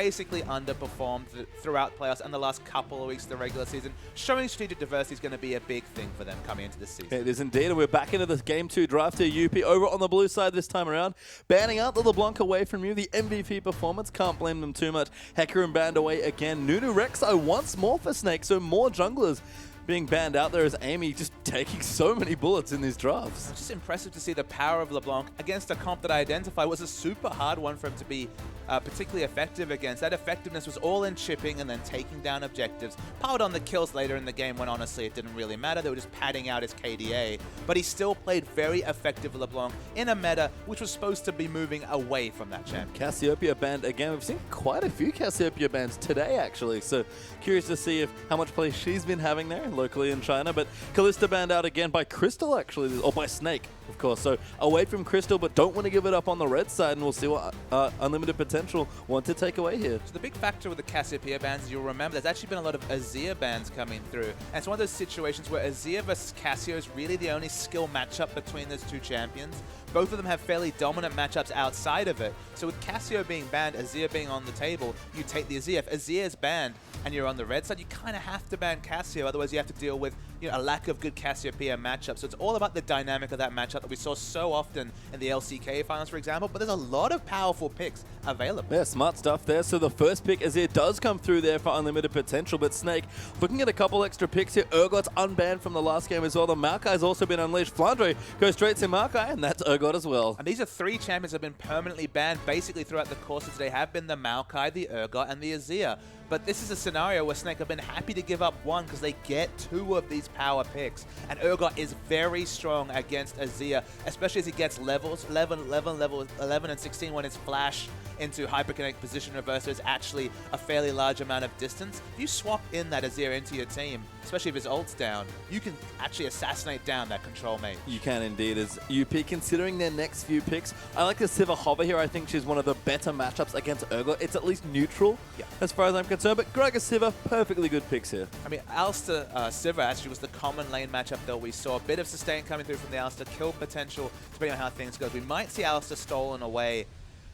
basically underperformed throughout playoffs and the last couple of weeks of the regular season. Showing strategic diversity is going to be a big thing for them coming into this season. It is indeed, and we're back into the Game 2 draft here. UP over on the blue side this time around. Banning out the LeBlanc away from you. The MVP performance, can't blame them too much. Hecarim banned away again. Nunu Rek'Sai once more for Snake, so more junglers being banned out there as Amy just taking so many bullets in these drafts. It's just impressive to see the power of LeBlanc against a comp that I identified was a super hard one for him to be particularly effective against. That effectiveness was all in chipping and then taking down objectives. Powered on the kills later in the game when honestly it didn't really matter. They were just padding out his KDA. But he still played very effective LeBlanc in a meta which was supposed to be moving away from that champion. Cassiopeia banned again. We've seen quite a few Cassiopeia bans today actually. So curious to see how much play she's been having there locally in China. But Kalista banned out again by Crystal actually, or by Snake of course. So away from Crystal, but don't want to give it up on the red side, and we'll see what Unlimited Potential want to take away here. So the big factor with the Cassiopeia bans, you'll remember, there's actually been a lot of Azir bans coming through. And it's one of those situations where Azir versus Cassio is really the only skill matchup between those two champions. Both of them have fairly dominant matchups outside of it. So with Cassio being banned, Azir being on the table, you take the Azir. If Azir is banned and you're on the red side, you kind of have to ban Cassio, otherwise you have to deal with a lack of good Cassiopeia matchups. So it's all about the dynamic of that matchup that we saw so often in the LCK finals, for example, but there's a lot of powerful picks available. Yeah, smart stuff there. So the first pick, Azir, does come through there for Unlimited Potential, but Snake looking at a couple extra picks here. Urgot's unbanned from the last game as well. The Maokai's also been unleashed. Flandre goes straight to Maokai, and that's Urgot as well. And these are three champions that have been permanently banned basically throughout the course of today, have been the Maokai, the Urgot, and the Azir. But this is a scenario where Snake have been happy to give up one because they get two of these power picks. And Urgot is very strong against Azir, especially as he gets levels, 11 and 16 when his flash into Hyperkinetic position reverser is actually a fairly large amount of distance. If you swap in that Azir into your team, especially if his ult's down, you can actually assassinate down that control mage. You can indeed. As UP considering their next few picks, I like the Sivir Hover here. I think she's one of the better matchups against Urgot. It's at least neutral as far as I'm concerned, but Gragas Sivir, perfectly good picks here. I mean, Alistar Sivir actually was the common lane matchup that we saw. A bit of sustain coming through from the Alistar, kill potential, depending on how things go. We might see Alistar stolen away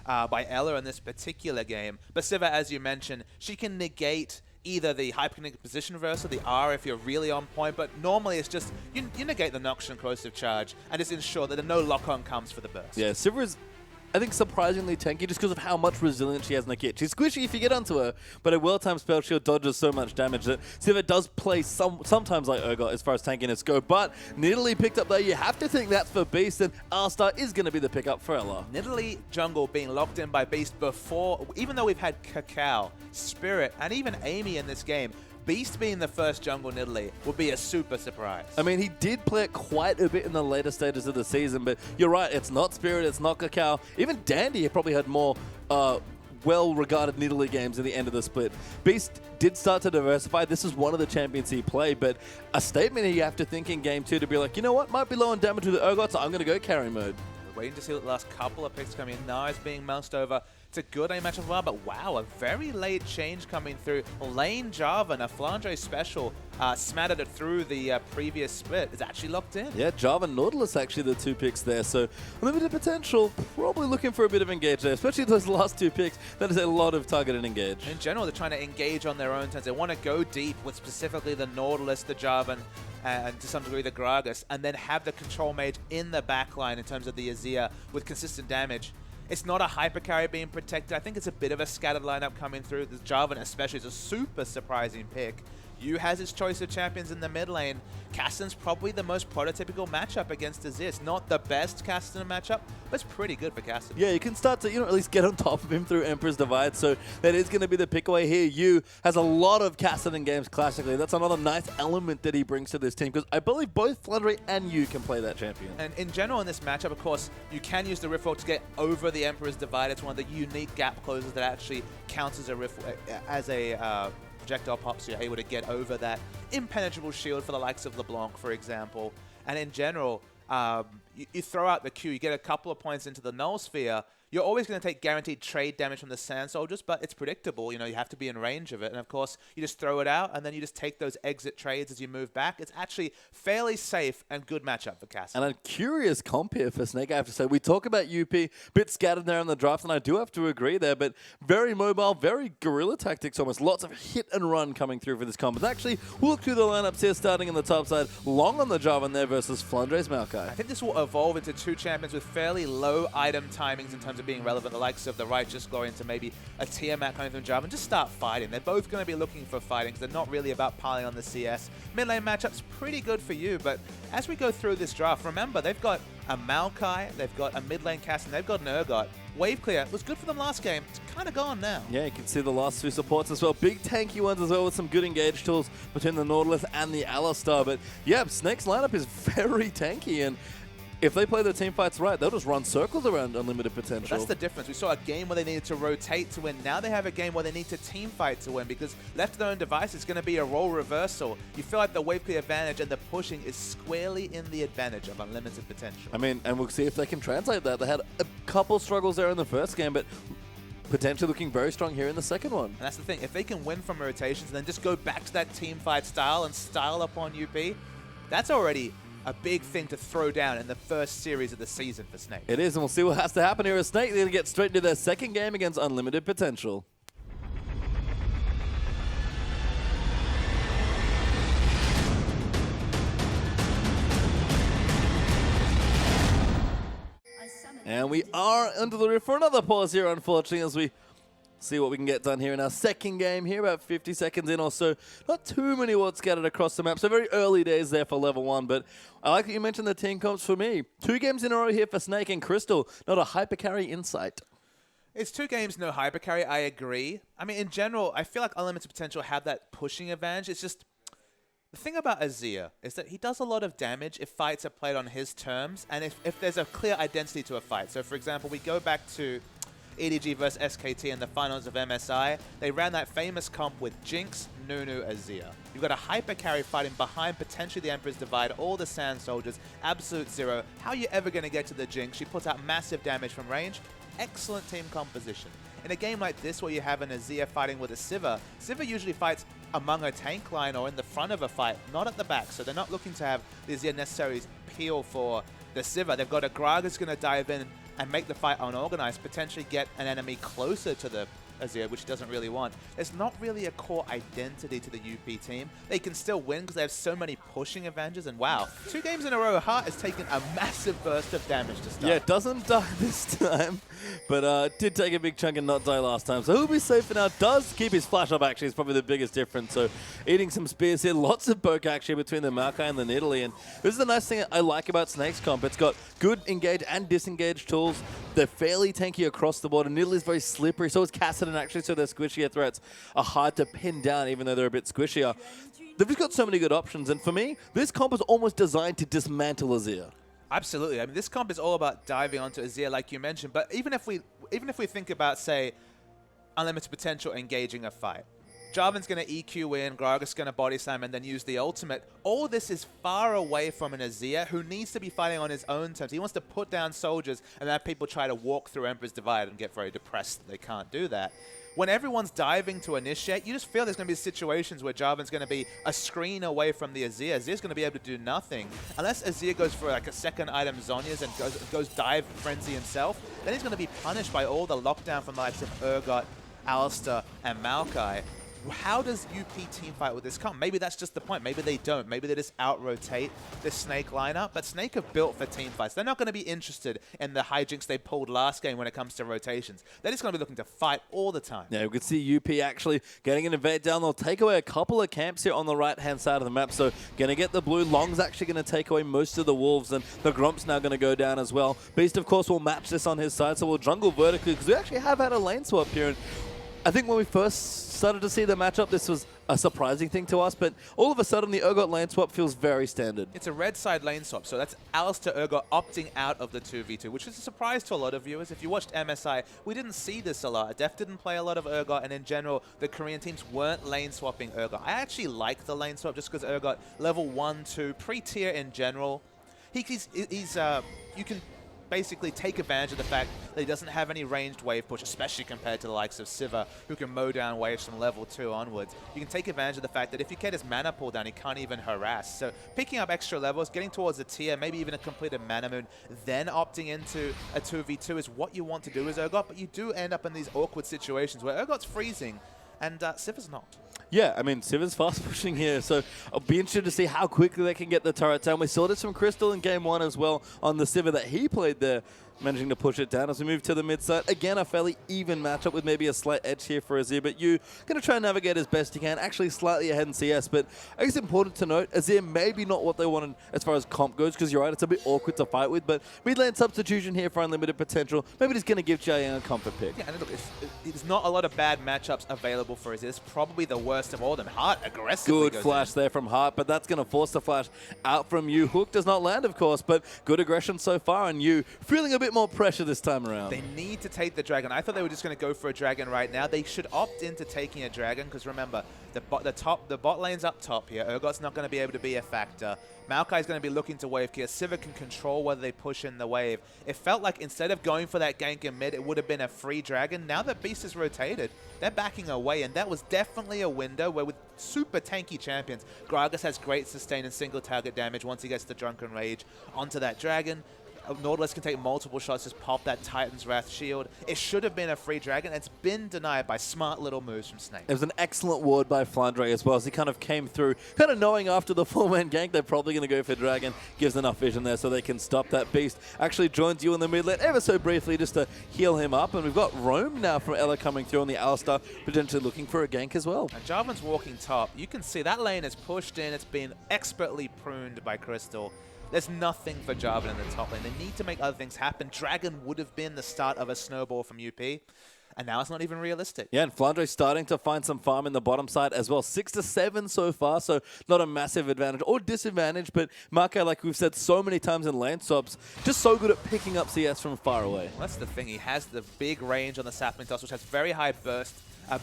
by Ela in this particular game. But Sivir, as you mentioned, she can negate either the Hyperkinetic position reversal, the R if you're really on point, but normally it's just, you negate the Noxian and Corrosive Charge and just ensure that no lock-on comes for the burst. Yeah, Sivir is, I think, surprisingly tanky just because of how much resilience she has in the kit. She's squishy if you get onto her, but a well-timed spell shield dodges so much damage that Sivir does play sometimes like Urgot as far as tankiness go, but Nidalee picked up there. You have to think that's for Beast, and Alistar is going to be the pickup for Ela. Nidalee jungle being locked in by Beast before, even though we've had Cacao, Spirit, and even Amy in this game, Beast being the first jungle Nidalee would be a super surprise. I mean, he did play it quite a bit in the later stages of the season, but you're right, it's not Spirit, it's not Cacao. Even Dandy probably had more well-regarded Nidalee games at the end of the split. Beast did start to diversify. This is one of the champions he played, but a statement you have to think in Game 2 to be like, you know what, might be low on damage with the Urgot, so I'm going to go carry mode. We're waiting to see the last couple of picks coming in. Now it's being moused over. It's a good aim match as well, but wow, a very late change coming through. Lane Jarvan, a Flandre special, smattered it through the previous split. It's actually locked in. Yeah, Jarvan Nautilus actually the two picks there, so Limited Potential probably looking for a bit of engage there, especially those last two picks. That is a lot of target and engage. In general, they're trying to engage on their own terms. They want to go deep with specifically the Nautilus, the Jarvan, and to some degree the Gragas, and then have the control mage in the backline in terms of the Azir with consistent damage. It's not a hyper carry being protected. I think it's a bit of a scattered lineup coming through. The Jarvan especially is a super surprising pick. Yu has his choice of champions in the mid lane. Kassadin's probably the most prototypical matchup against Azir. It's not the best Kassadin matchup, but it's pretty good for Kassadin. Yeah, you can start to, at least get on top of him through Emperor's Divide, so that is going to be the pick away here. Yu has a lot of Kassadin games classically. That's another nice element that he brings to this team, because I believe both Flandre and Yu can play that champion. And in general in this matchup, of course, you can use the Riftwalk to get over the Emperor's Divide. It's one of the unique gap closers that actually counts as a projectile pop, so you're able to get over that impenetrable shield for the likes of LeBlanc, for example. And in general, you throw out the Q, you get a couple of points into the null sphere, you're always going to take guaranteed trade damage from the Sand Soldiers, but it's predictable. You know, you have to be in range of it. And of course, you just throw it out, and then you just take those exit trades as you move back. It's actually fairly safe and good matchup for Cass. And a curious comp here for Snake, I have to say. We talk about UP, bit scattered there in the draft, and I do have to agree there, but very mobile, very guerrilla tactics almost. Lots of hit and run coming through for this comp. But actually, we'll look through the lineups here, starting on the top side. Long on the Jarvan there versus Flandre's Maokai. I think this will evolve into two champions with fairly low item timings in terms of being relevant. The likes of the Righteous Glory into maybe a Tiamat coming from Jarvan. Just start fighting. They're both going to be looking for fighting because they're not really about piling on the CS. Mid lane matchup's pretty good for you, but as we go through this draft, remember, they've got a Maokai, they've got a mid lane Cass, and they've got an Urgot. Wave clear was good for them last game. It's kind of gone now. Yeah, you can see the last two supports as well. Big tanky ones as well with some good engage tools between the Nautilus and the Alistar. But yeah, Snake's lineup is very tanky, and if they play their team fights right, they'll just run circles around unlimited potential. Well, that's the difference. We saw a game where they needed to rotate to win. Now they have a game where they need to team fight to win, because left to their own device, it's going to be a role reversal. You feel like the wave clear advantage and the pushing is squarely in the advantage of unlimited potential. I mean, and we'll see if they can translate that. They had a couple struggles there in the first game, but potentially looking very strong here in the second one. And that's the thing. If they can win from rotations and then just go back to that team fight style and style up on UP, that's already a big thing to throw down in the first series of the season for Snake. It is, and we'll see what has to happen here as Snake. They're going to get straight into their second game against Unlimited Potential. And we are under the roof for another pause here, unfortunately, as we see what we can get done here in our second game here, about 50 seconds in or so. Not too many wards scattered across the map, so very early days there for level 1, but I like that you mentioned the team comps for me. 2 games in a row here for Snake and Crystal, not a hyper carry insight. It's 2 games, no hyper carry, I agree. I mean, in general, I feel like Unlimited Potential have that pushing advantage. It's just, the thing about Azir is that he does a lot of damage if fights are played on his terms, and if there's a clear identity to a fight. So for example, we go back to EDG versus SKT in the finals of MSI. They ran that famous comp with Jinx, Nunu, Azir. You've got a hyper carry fighting behind potentially the Emperor's Divide, all the Sand Soldiers, absolute zero. How are you ever going to get to the Jinx? She puts out massive damage from range. Excellent team composition. In a game like this where you have an Azir fighting with a Sivir, Sivir usually fights among a tank line or in the front of a fight, not at the back. So they're not looking to have the Azir necessarily peel for the Sivir. They've got a Gragas going to dive in and make the fight unorganized, potentially get an enemy closer to the Azir, which he doesn't really want. There's not really a core identity to the UP team. They can still win because they have so many pushing advantages, and wow, 2 games in a row, Hart has taken a massive burst of damage to start. Yeah, doesn't die this time, but did take a big chunk and not die last time, so he'll be safe for now. Does keep his flash up, actually, is probably the biggest difference. So eating some spears here, lots of poke actually between the Maokai and the Nidalee, and this is the nice thing I like about Snake's comp. It's got good engage and disengage tools. They're fairly tanky across the board, and Nidalee's very slippery, so is Kassadin actually, so their squishier threats are hard to pin down, even though they're a bit squishier. They've just got so many good options, and for me, this comp is almost designed to dismantle Azir. Absolutely. I mean, this comp is all about diving onto Azir, like you mentioned, but even if we think about, say, Unlimited Potential engaging a fight, Jarvan's going to EQ in, Gragas going to body slam, and then use the ultimate. All this is far away from an Azir who needs to be fighting on his own terms. He wants to put down soldiers and have people try to walk through Emperor's Divide and get very depressed that they can't do that. When everyone's diving to initiate, you just feel there's going to be situations where Jarvan's going to be a screen away from the Azir. Azir's going to be able to do nothing. Unless Azir goes for like a second item Zhonya's and goes dive frenzy himself, then he's going to be punished by all the lockdown from the likes of Urgot, Alistar, and Maokai. How does UP teamfight with this comp? Maybe that's just the point. Maybe they don't. Maybe they just out-rotate the Snake lineup. But Snake are built for teamfights. They're not going to be interested in the hijinks they pulled last game when it comes to rotations. They're just going to be looking to fight all the time. Yeah, we could see UP actually getting an invade down. They'll take away a couple of camps here on the right-hand side of the map. So going to get the blue. Long's actually going to take away most of the wolves, and the Gromp's now going to go down as well. Beast, of course, will match this on his side, so we'll jungle vertically because we actually have had a lane swap here. And I think when we first started to see the matchup, this was a surprising thing to us, but all of a sudden the Urgot lane swap feels very standard. It's a red side lane swap, so that's Alistar Urgot opting out of the 2v2, which is a surprise to a lot of viewers. If you watched MSI, we didn't see this a lot. Def didn't play a lot of Urgot, and in general, the Korean teams weren't lane swapping Urgot. I actually like the lane swap just because Urgot, level 1, 2, pre-tier in general, you can basically take advantage of the fact that he doesn't have any ranged wave push, especially compared to the likes of Siva, who can mow down waves from level 2 onwards. You can take advantage of the fact that if you get his mana pull down, he can't even harass. So picking up extra levels, getting towards a tier, maybe even a completed mana moon, then opting into a 2v2 is what you want to do as Urgot, but you do end up in these awkward situations where Urgot's freezing and Siva's not. Yeah, I mean, Siva's fast pushing here, so I'll be interested to see how quickly they can get the turret down. We saw this from Crystal in Game 1 as well on the Siva that he played there, managing to push it down. As we move to the mid side, again, a fairly even matchup with maybe a slight edge here for Azir, but you going to try and navigate as best you can, actually slightly ahead in CS, but I guess it's important to note, Azir maybe not what they wanted as far as comp goes, because you're right, it's a bit awkward to fight with, but mid lane substitution here for unlimited potential, maybe just going to give Jiayang a comfort pick. Yeah, and look, there's not a lot of bad matchups available for Azir. It's probably the worst of all of them. Heart aggressively Good flash there from Heart, but that's going to force the flash out from you. Hook does not land, of course, but good aggression so far, and you feeling a bit more pressure this time around. They need to take the dragon. I thought they were just going to go for a dragon right now. They should opt into taking a dragon, because remember, the bot lane's up top here. Urgot's not going to be able to be a factor. Maokai's going to be looking to wave gear. Siva can control whether they push in the wave. It felt like instead of going for that gank in mid, it would have been a free dragon. Now that Beast is rotated, they're backing away, and that was definitely a window where with super tanky champions, Gragas has great sustain and single target damage once he gets the Drunken Rage onto that dragon. Nautilus can take multiple shots, just pop that Titan's Wrath shield. It should have been a free dragon. It's been denied by smart little moves from Snake. It was an excellent ward by Flandre as well, as he kind of came through, kind of knowing after the 4-man gank they're probably going to go for dragon. Gives enough vision there so they can stop that Beast. Actually joins you in the mid lane ever so briefly just to heal him up. And we've got Roam now from Ella coming through on the Alistar, potentially looking for a gank as well. And Jarvan's walking top. You can see that lane is pushed in. It's been expertly pruned by Crystal. There's nothing for Jarvan in the top lane. They need to make other things happen. Dragon would have been the start of a snowball from UP, and now it's not even realistic. Yeah, and Flandre's starting to find some farm in the bottom side as well. 6-7 so far, so not a massive advantage or disadvantage, but Maokai, like we've said so many times in lane swaps, just so good at picking up CS from far away. Well, that's the thing. He has the big range on the sapling toss, which has very high burst.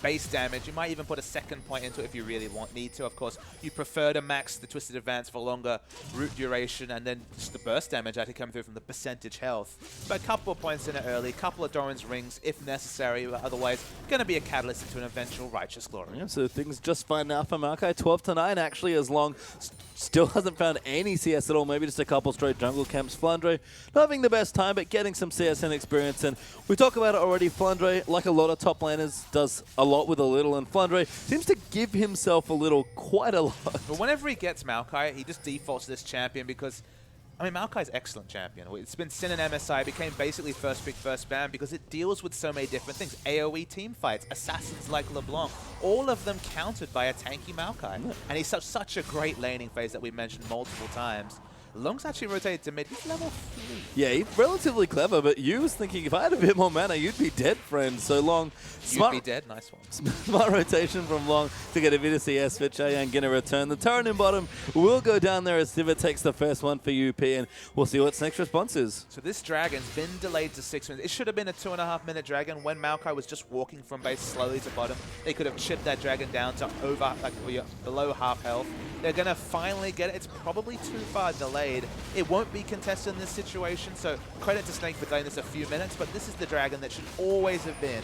Base damage. You might even put a second point into it if you really need to. Of course, you prefer to max the Twisted Advance for longer root duration and then just the burst damage actually coming through from the percentage health. But a couple of points in it early, a couple of Doran's rings if necessary, but otherwise going to be a catalyst into an eventual righteous glory. Yeah, so things just fine now for Maokai. 12-9 actually, as long still hasn't found any CS at all, maybe just a couple straight jungle camps. Flandre not having the best time, but getting some CSN experience, and we talk about it already. Flandre, like a lot of top laners, does a lot with a little, and Flandre seems to give himself a little quite a lot. But whenever he gets Maokai, he just defaults to this champion because, I mean, Maokai's excellent champion. It's been Sin and MSI, became basically first pick, first ban because it deals with so many different things. AoE team fights, assassins like LeBlanc, all of them countered by a tanky Maokai. Yeah. And he's such a great laning phase that we mentioned multiple times. Long's actually rotated to mid. He's level 3. Yeah, he's relatively clever, but you was thinking if I had a bit more mana, you'd be dead, friend. So Long. You'd be dead. Nice one. Smart rotation from Long to get a bit of CS for Jiayang. Going to return. The turret in bottom will go down there as Siva takes the first one for UP, and we'll see what Snake's response is. So this dragon's been delayed to 6 minutes. It should have been a 2.5-minute dragon when Maokai was just walking from base slowly to bottom. They could have chipped that dragon down to below half health. They're going to finally get it. It's probably too far delayed. It won't be contested in this situation, so credit to Snake for delaying this a few minutes, but this is the dragon that should always have been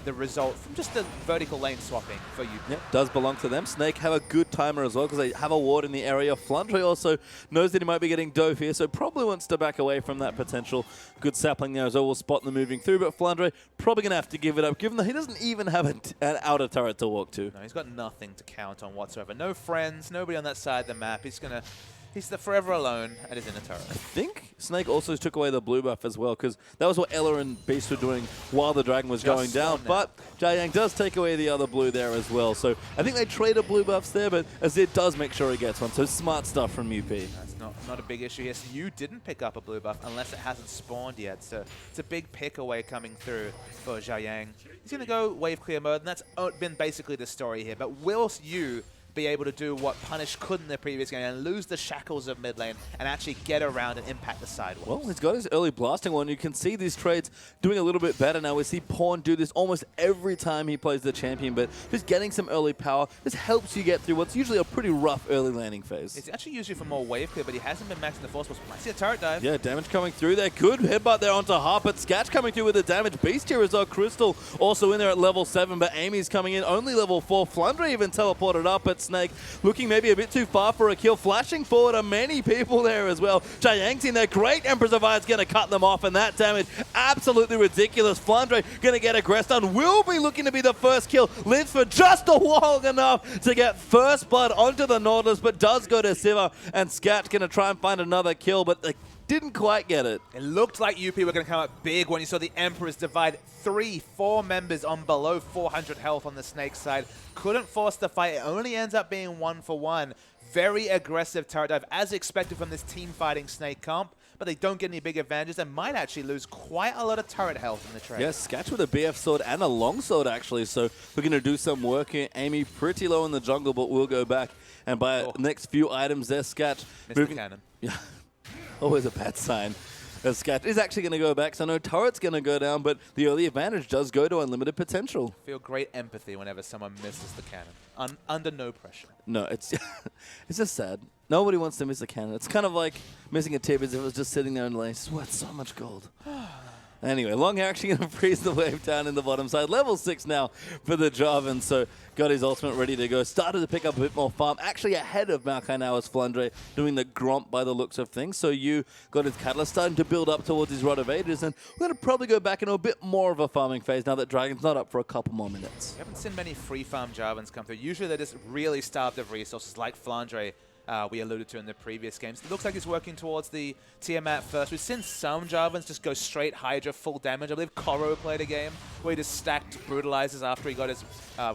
the result from just the vertical lane swapping for you. Yep, does belong to them. Snake have a good timer as well because they have a ward in the area. Flandre also knows that he might be getting dove here, so probably wants to back away from that potential. Good sapling there as well. We'll spot them moving through, but Flandre probably going to have to give it up, given that he doesn't even have an outer turret to walk to. No, he's got nothing to count on whatsoever. No friends, nobody on that side of the map. He's forever alone at his inner turret. I think Snake also took away the blue buff as well, because that was what Ella and Beast were doing while the dragon was going down. But Jiayang does take away the other blue there as well. So I think they traded blue buffs there, but Azir does make sure he gets one. So smart stuff from UP. That's not a big issue here. So you didn't pick up a blue buff unless it hasn't spawned yet. So it's a big pick away coming through for Jiayang. He's going to go wave clear mode, and that's been basically the story here. But will you be able to do what Punish couldn't in the previous game and lose the shackles of mid lane and actually get around and impact the sidewalks. Well, he's got his early blasting one. You can see these trades doing a little bit better now. We see Pawn do this almost every time he plays the champion, but just getting some early power, this helps you get through what's usually a pretty rough early landing phase. It's actually used for more wave clear, but he hasn't been maxing the force force. Might see a turret dive. Yeah, damage coming through there. Good headbutt there onto Harp, but Sketch coming through with the damage. Beast here as well. Crystal also in there at level 7, but Amy's coming in only level 4. Flandre even teleported up at Snake, looking maybe a bit too far for a kill. Flashing forward are many people there as well. Jiang's in there. Great Emperor's Divide's going to cut them off, and that damage absolutely ridiculous. Flandre going to get aggressed on. Will be looking to be the first kill. Lives for just a long enough to get first blood onto the Nautilus, but does go to Siva, and Scat going to try and find another kill, but they didn't quite get it. It looked like UP were going to come up big when you saw the Emperor's Divide. 3-4 members on below 400 health on the Snake side. Couldn't force the fight. It only ends up being 1-for-1. Very aggressive turret dive, as expected from this team fighting Snake comp, but they don't get any big advantages and might actually lose quite a lot of turret health in the trade. Yes, Sketch with a BF sword and a long sword actually, so we're going to do some work here. Amy pretty low in the jungle, but we'll go back and buy next few items there. Sketch. Missed the cannon. Yeah, always a bad sign. Sketch is actually going to go back, so no turret's going to go down, but the early advantage does go to unlimited potential. Feel great empathy whenever someone misses the cannon, under no pressure. No, it's it's just sad. Nobody wants to miss a cannon. It's kind of like missing a tip as if it was just sitting there in the lane. Sweat so much gold. Anyway, Long Hair actually going to freeze the wave down in the bottom side. Level 6 now for the Jarvan, so got his ultimate ready to go. Started to pick up a bit more farm. Actually ahead of Maokai now as Flandre doing the Gromp by the looks of things. So you got his Catalyst starting to build up towards his Rod of Ages, and we're going to probably go back into a bit more of a farming phase now that Dragon's not up for a couple more minutes. We haven't seen many free farm Jarvans come through. Usually they're just really starved of resources like Flandre. We alluded to in the previous games. It looks like he's working towards the Tiamat first. We've seen some Jarvans just go straight Hydra, full damage. I believe Koro played a game where he just stacked Brutalizers after he got his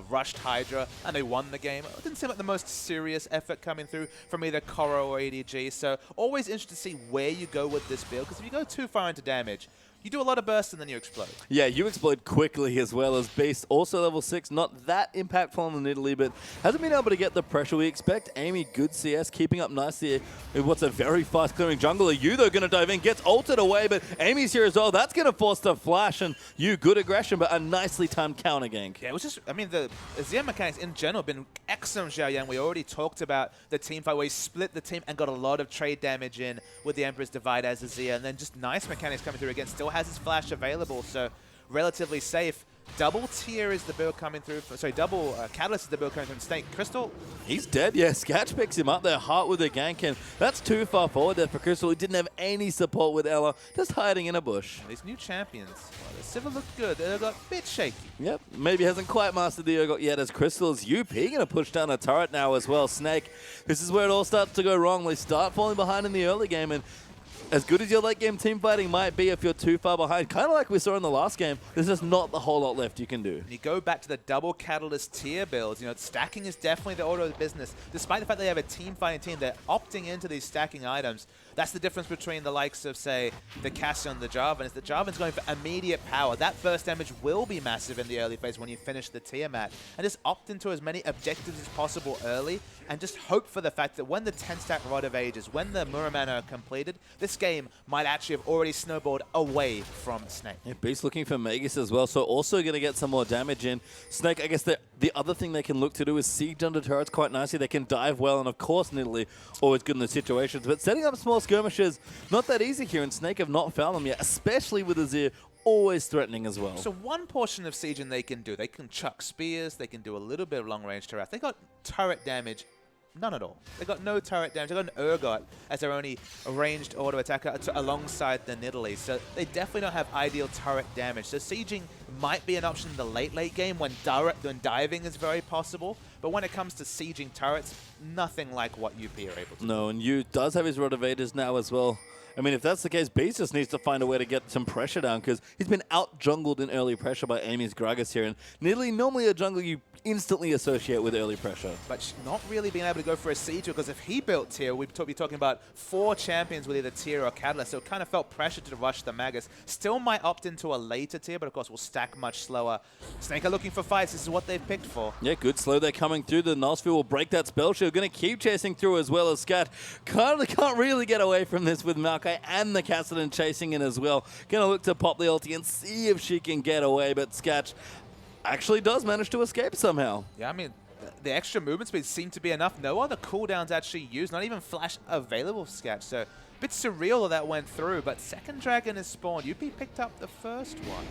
rushed Hydra, and they won the game. It didn't seem like the most serious effort coming through from either Koro or ADG, so always interested to see where you go with this build, because if you go too far into damage, you do a lot of bursts and then you explode. Yeah, you explode quickly as well as Beast. Also level 6, not that impactful on the Italy, but hasn't been able to get the pressure we expect. Amy, good CS, keeping up nicely with what's a very fast clearing jungle. You, though, going to dive in, gets ulted away, but Amy's here as well. That's going to force the flash, and you, good aggression, but a nicely timed counter gank. Yeah, it was just, I mean, the Azir mechanics in general have been excellent, Xiao Yang. We already talked about the team fight where he split the team and got a lot of trade damage in with the Emperor's Divide as Azir, and then just nice mechanics coming through again. Still has his flash available, so relatively safe. Double tier is the build coming through. Double Catalyst is the build coming from Snake. Crystal? He's dead, yeah. Sketch picks him up there, Heart with a gank, and that's too far forward there for Crystal. He didn't have any support with Ella, just hiding in a bush. These new champions, well, the Sivir looked good. They got a bit shaky. Yep, maybe hasn't quite mastered the Urgot yet as Crystal's UP going to push down a turret now as well. Snake, this is where it all starts to go wrong. They start falling behind in the early game, and as good as your late game team fighting might be, if you're too far behind, kind of like we saw in the last game, there's just not a whole lot left you can do. And you go back to the double Catalyst tier builds. You know, stacking is definitely the order of business. Despite the fact they have a team fighting team, they're opting into these stacking items. That's the difference between the likes of, say, the Cassian and the Jarvan, is that Jarvan's going for immediate power. That burst damage will be massive in the early phase when you finish the Tiamat. And just opt into as many objectives as possible early, and just hope for the fact that when the 10-stack Rod of Ages, when the Muramana are completed, this game might actually have already snowballed away from Snake. Yeah, Beast looking for Magus as well, so also going to get some more damage in. Snake, I guess the other thing they can look to do is siege under turrets quite nicely. They can dive well, and of course, Nidalee always good in the situations, but setting up small skirmishes, not that easy here, and Snake have not found them yet, especially with Azir always threatening as well. So one portion of sieging they can do, they can chuck spears, they can do a little bit of long-range turret. They got turret damage, none at all. They got no turret damage. They got an Urgot as their only ranged auto attacker alongside the Nidalee. So they definitely don't have ideal turret damage. So sieging might be an option in the late game when diving is very possible. But when it comes to sieging turrets, nothing like what UP are able to do. No, and Yu does have his Rod of Ages now as well. I mean, if that's the case, Beast just needs to find a way to get some pressure down because he's been out-jungled in early pressure by Amy's Gragas here. And Nidalee, normally a jungle you instantly associate with early pressure. But not really being able to go for a C2 because if he built tier, we'd be talking about 4 champions with either tier or catalyst. So it kind of felt pressure to rush the Magus. Still might opt into a later tier, but of course will stack much slower. Snake are looking for fights. This is what they've picked for. Yeah, good slow. They're coming through. The Nosfield will break that spell shield. Going to keep chasing through as well as Scat. Can't really get away from this with Maokai and the Kassadin chasing in as well. Going to look to pop the ulti and see if she can get away, but Scat actually does manage to escape somehow. Yeah, I mean, the extra movement speed seemed to be enough. No other cooldowns actually used, not even flash available for Scat. So a bit surreal that went through, but second dragon is spawned. UP picked up the first one.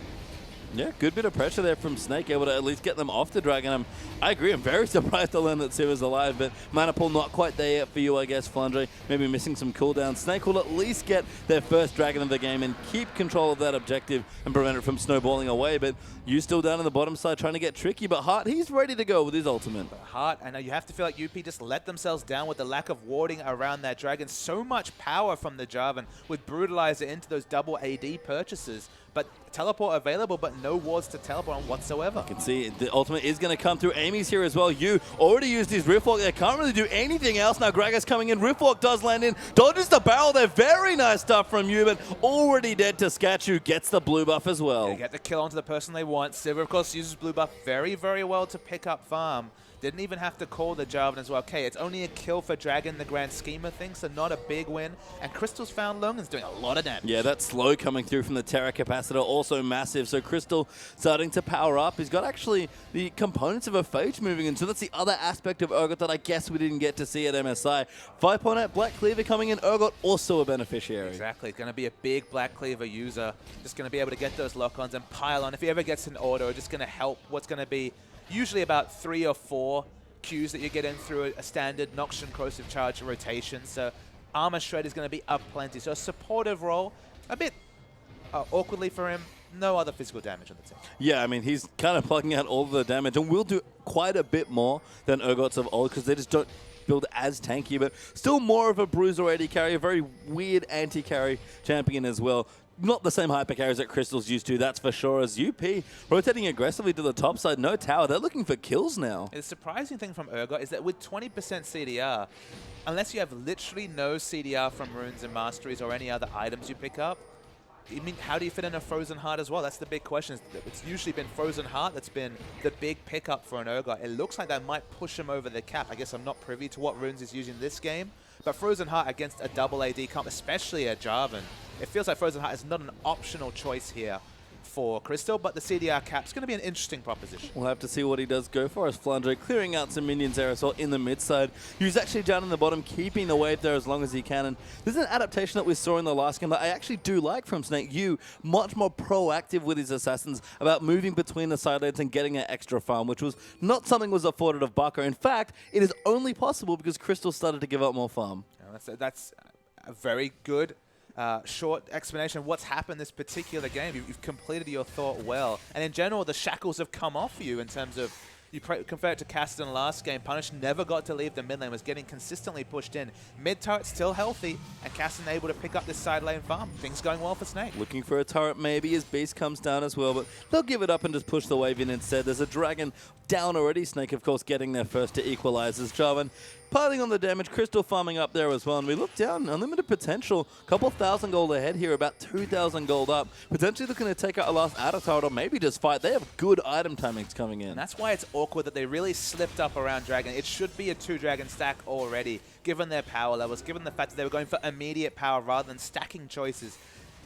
Yeah, good bit of pressure there from Snake, able to at least get them off the dragon. I agree, I'm very surprised to learn that Siv's alive, but Mana Pool not quite there yet for you, I guess, Flandre. Maybe missing some cooldowns. Snake will at least get their first dragon of the game and keep control of that objective and prevent it from snowballing away, but you still down on the bottom side trying to get tricky, but Hart, he's ready to go with his ultimate. But Hart, I know you have to feel like UP just let themselves down with the lack of warding around that dragon. So much power from the Jarvan with Brutalizer into those double AD purchases. But teleport available, but no wards to teleport on whatsoever. You can see the ultimate is going to come through. Amy's here as well. You already used his Riftwalk. They can't really do anything else now. Gragas coming in. Riftwalk does land in. Dodges the barrel there. Very nice stuff from you, but already dead to Scatchu. Gets the blue buff as well. They get the kill onto the person they want. Sivir, of course, uses blue buff very, very well to pick up farm. Didn't even have to call the Jarvan as well. Okay, it's only a kill for Dragon in the grand scheme of things, so not a big win. And Crystal's found Lung is doing a lot of damage. Yeah, that slow coming through from the Terra Capacitor, also massive. So Crystal starting to power up. He's got actually the components of a Phage moving in, so that's the other aspect of Urgot that I guess we didn't get to see at MSI. 5.8 Black Cleaver coming in. Urgot also a beneficiary. Exactly. Going to be a big Black Cleaver user. Just going to be able to get those lock-ons and pile on. If he ever gets an auto, just going to help what's going to be usually about 3 or 4 Qs that you get in through a standard Noxian Corrosive Charge rotation. So Armor Shred is going to be up plenty. So a supportive role, a bit awkwardly for him. No other physical damage on the team. Yeah, I mean, he's kind of plugging out all of the damage and will do quite a bit more than Urgots of old because they just don't build as tanky, but still more of a bruiser AD carry, a very weird anti-carry champion as well. Not the same hyper carries that Crystal's used to, that's for sure, as UP rotating aggressively to the top side, no tower. They're looking for kills now. The surprising thing from Urgot is that with 20% CDR, unless you have literally no CDR from runes and masteries or any other items you pick up, I mean, how do you fit in a Frozen Heart as well? That's the big question. It's usually been Frozen Heart that's been the big pickup for an Urgot. It looks like that might push him over the cap. I guess I'm not privy to what runes he's using this game, but Frozen Heart against a double AD comp, especially a Jarvan, it feels like Frozen Heart is not an optional choice here for Crystal, but the CDR cap's going to be an interesting proposition. We'll have to see what he does go for as Flandre clearing out some minions there as well in the mid side. He's actually down in the bottom, keeping the wave there as long as he can. And this is an adaptation that we saw in the last game that I actually do like from Snake. You much more proactive with his assassins about moving between the side lanes and getting an extra farm, which was not something was afforded of Baka. In fact, it is only possible because Crystal started to give up more farm. Yeah, that's a very good short explanation of what's happened this particular game. You've completed your thought well. And in general, the shackles have come off you in terms of, you compare it to Kassadin last game. Punish never got to leave the mid lane, was getting consistently pushed in. Mid turret still healthy, and Kassadin able to pick up this side lane farm. Things going well for Snake. Looking for a turret maybe as Beast comes down as well, but they'll give it up and just push the wave in instead. There's a dragon down already. Snake, of course, getting there first to equalize as Jarvan piling on the damage. Crystal farming up there as well. And we look down, unlimited potential. Couple thousand gold ahead here, about 2,000 gold up. Potentially looking to take out a last Adder turret or maybe just fight. They have good item timings coming in. And that's why it's awkward that they really slipped up around Dragon. It should be a 2-dragon stack already, given their power levels, given the fact that they were going for immediate power rather than stacking choices.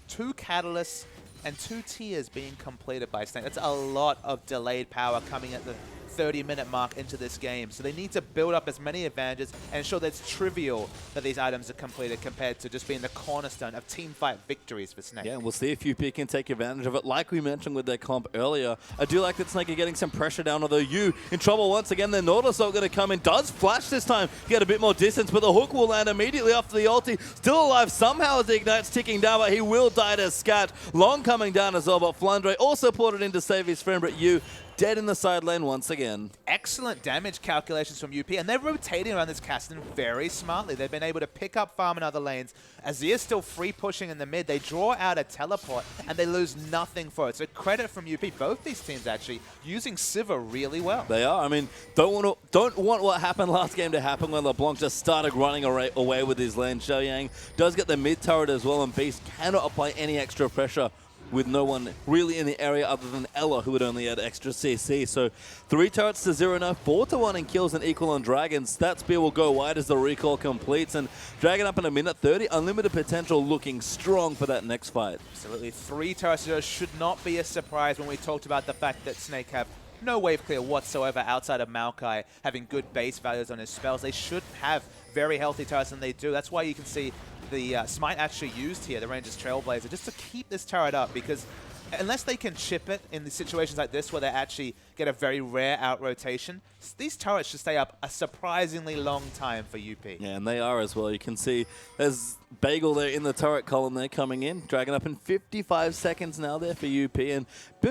2 catalysts and 2 tiers being completed by Snake. That's a lot of delayed power coming at the 30-minute mark into this game. So they need to build up as many advantages and ensure that it's trivial that these items are completed compared to just being the cornerstone of team fight victories for Snake. Yeah, we'll see if UP can take advantage of it. Like we mentioned with their comp earlier, I do like that Snake are getting some pressure down, although you in trouble once again. The Nautilus are going to come in. Does flash this time, get a bit more distance, but the hook will land immediately after the ulti. Still alive somehow as the Ignite's ticking down, but he will die to Scat. Long coming down as well, but Flandre also ported in to save his friend, but you dead in the side lane once again. Excellent damage calculations from UP, and they're rotating around this Cassidy very smartly. They've been able to pick up farm in other lanes. Azir's still free pushing in the mid. They draw out a teleport, and they lose nothing for it. So credit from UP. Both these teams actually using Sivir really well. They are. I mean, don't want what happened last game to happen when LeBlanc just started running away with his lane. Xiaoyang does get the mid turret as well, and Beast cannot apply any extra pressure with no one really in the area other than Ella, who would only add extra CC. So 3 turrets to 0 now, 4 to 1 in kills and equal on Dragons. That spear will go wide as the recall completes, and Dragon up in a minute 30. Unlimited potential looking strong for that next fight. Absolutely. 3 turrets to 0 should not be a surprise when we talked about the fact that Snake have no wave clear whatsoever outside of Maokai having good base values on his spells. They should have very healthy turrets, and they do. That's why you can see the smite actually used here, the Rangers Trailblazer, just to keep this turret up, because unless they can chip it in the situations like this where they actually get a very rare out-rotation, these turrets should stay up a surprisingly long time for UP. Yeah, and they are as well. You can see there's Bagel there in the turret column there coming in. Dragon up in 55 seconds now there for UP, and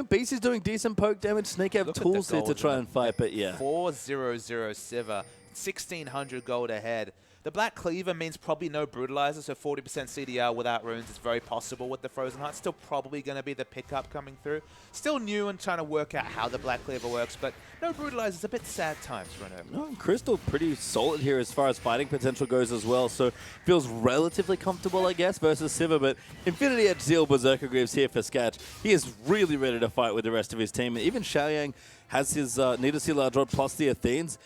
Beast is doing decent poke damage. Snake have tools here to try and fight, but yeah. 4-0-0 Sivir, 1,600 gold ahead. The Black Cleaver means probably no Brutalizer, so 40% CDR without runes is very possible with the Frozen Heart. Still probably going to be the pickup coming through. Still new and trying to work out how the Black Cleaver works, but no Brutalizer is a bit sad times for an over. No, Crystal pretty solid here as far as fighting potential goes as well, so feels relatively comfortable, I guess, versus Sivir, but Infinity Edge Zeal Berserker Greaves here for Sketch. He is really ready to fight with the rest of his team. Even Xiaoyang has his Need to See Large Rod plus the Athenes.